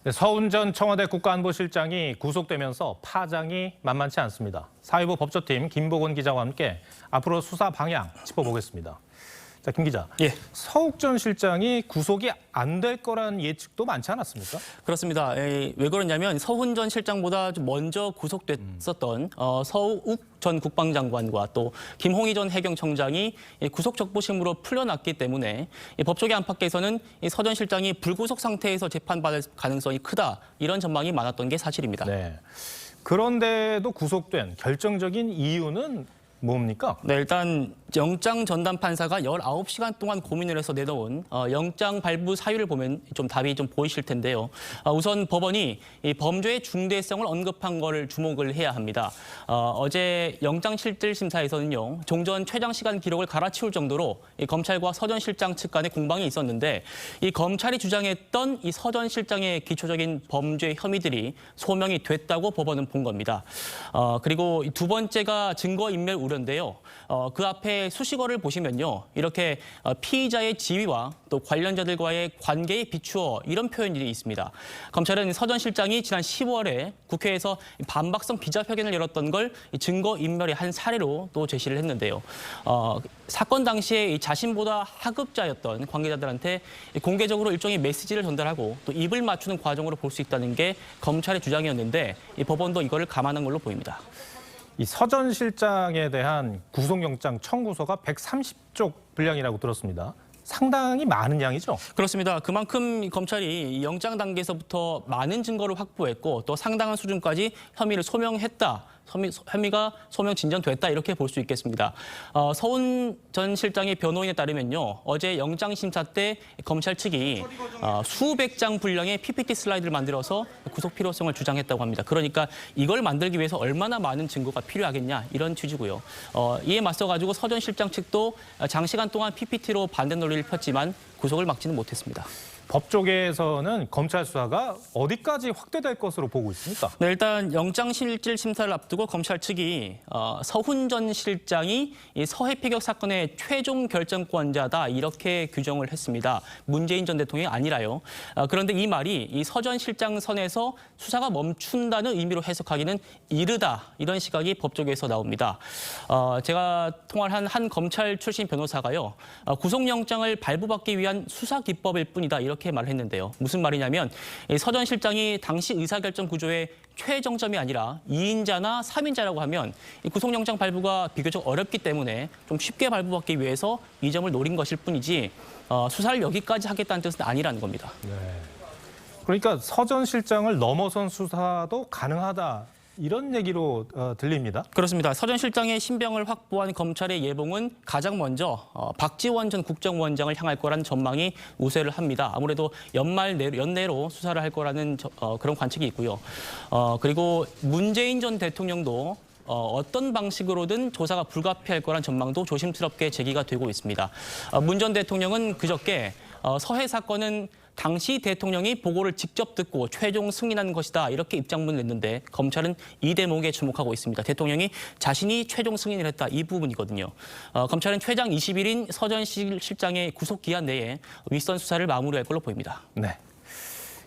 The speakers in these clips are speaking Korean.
네, 서훈 전 청와대 국가안보실장이 구속되면서 파장이 만만치 않습니다. 사회부 법조팀 김복원 기자와 함께 앞으로 수사 방향 짚어보겠습니다. 자, 김 기자. 예. 서욱 전 실장이 구속이 안 될 거란 예측도 많지 않았습니까? 그렇습니다. 왜 그러냐면 서훈 전 실장보다 좀 먼저 구속됐었던 서욱 전 국방장관과 또 김홍희 전 해경청장이 구속 적부심으로 풀려났기 때문에 법조계 안팎에서는 서 전 실장이 불구속 상태에서 재판받을 가능성이 크다, 이런 전망이 많았던 게 사실입니다. 네. 그런데도 구속된 결정적인 이유는 뭡니까? 네, 일단 영장 전담 판사가 19시간 동안 고민을 해서 내놓은 영장 발부 사유를 보면 좀 답이 좀 보이실 텐데요. 우선 법원이 이 범죄의 중대성을 언급한 거를 주목을 해야 합니다. 어제 영장 실질 심사에서는요, 종전 최장 시간 기록을 갈아치울 정도로 이 검찰과 서 전 실장 측 간의 공방이 있었는데, 이 검찰이 주장했던 이 서 전 실장의 기초적인 범죄 혐의들이 소명이 됐다고 법원은 본 겁니다. 그리고 두 번째가 증거인멸 우려인데요. 그 앞에 수식어를 보시면요, 이렇게 피의자의 지위와 또 관련자들과의 관계에 비추어, 이런 표현들이 있습니다. 검찰은 서 전 실장이 지난 10월에 국회에서 반박성 기자회견을 열었던 걸 증거인멸의 한 사례로 또 제시를 했는데요. 사건 당시에 자신보다 하급자였던 관계자들한테 공개적으로 일종의 메시지를 전달하고 또 입을 맞추는 과정으로 볼 수 있다는 게 검찰의 주장이었는데, 이 법원도 이거를 감안한 걸로 보입니다. 이 서 전 실장에 대한 구속영장 청구서가 130쪽 분량이라고 들었습니다. 상당히 많은 양이죠? 그렇습니다. 그만큼 검찰이 영장 단계에서부터 많은 증거를 확보했고 또 상당한 수준까지 혐의를 소명했다. 혐의가 소명 진전됐다, 이렇게 볼 수 있겠습니다. 서훈 전 실장의 변호인에 따르면요, 어제 영장 심사 때 검찰 측이 수백 장 분량의 PPT 슬라이드를 만들어서 구속 필요성을 주장했다고 합니다. 그러니까 이걸 만들기 위해서 얼마나 많은 증거가 필요하겠냐, 이런 취지고요. 이에 맞서가지고 서 전 실장 측도 장시간 동안 PPT로 반대 논리를 폈지만 구속을 막지는 못했습니다. 법조계에서는 검찰 수사가 어디까지 확대될 것으로 보고 있습니까? 네, 일단 영장 실질 심사를 앞두고 검찰 측이 서훈 전 실장이 이 서해 피격 사건의 최종 결정권자다, 이렇게 규정을 했습니다. 문재인 전 대통령이 아니라요. 그런데 이 말이 이 서 전 실장 선에서 수사가 멈춘다는 의미로 해석하기는 이르다, 이런 시각이 법조계에서 나옵니다. 제가 통화한 한 검찰 출신 변호사가요, 구속영장을 발부받기 위한 수사 기법일 뿐이다, 이렇게 말을 했는데요. 무슨 말이냐면 서 전 실장이 당시 의사결정 구조의 최정점이 아니라 2인자나 3인자라고 하면 이 구속영장 발부가 비교적 어렵기 때문에 좀 쉽게 발부받기 위해서 이 점을 노린 것일 뿐이지 수사를 여기까지 하겠다는 뜻은 아니라는 겁니다. 네. 그러니까 서 전 실장을 넘어선 수사도 가능하다, 이런 얘기로 들립니다. 그렇습니다. 서 전 실장의 신병을 확보한 검찰의 예봉은 가장 먼저 박지원 전 국정원장을 향할 거라는 전망이 우세를 합니다. 아무래도 연내로 수사를 할 거라는 그런 관측이 있고요. 그리고 문재인 전 대통령도 어떤 방식으로든 조사가 불가피할 거란 전망도 조심스럽게 제기가 되고 있습니다. 문 전 대통령은 그저께 서해 사건은 당시 대통령이 보고를 직접 듣고 최종 승인한 것이다, 이렇게 입장문을 냈는데, 검찰은 이 대목에 주목하고 있습니다. 대통령이 자신이 최종 승인을 했다, 이 부분이거든요. 검찰은 최장 20일인 서 전 실장의 구속 기한 내에 윗선 수사를 마무리할 걸로 보입니다. 네.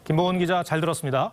김복원 기자, 잘 들었습니다.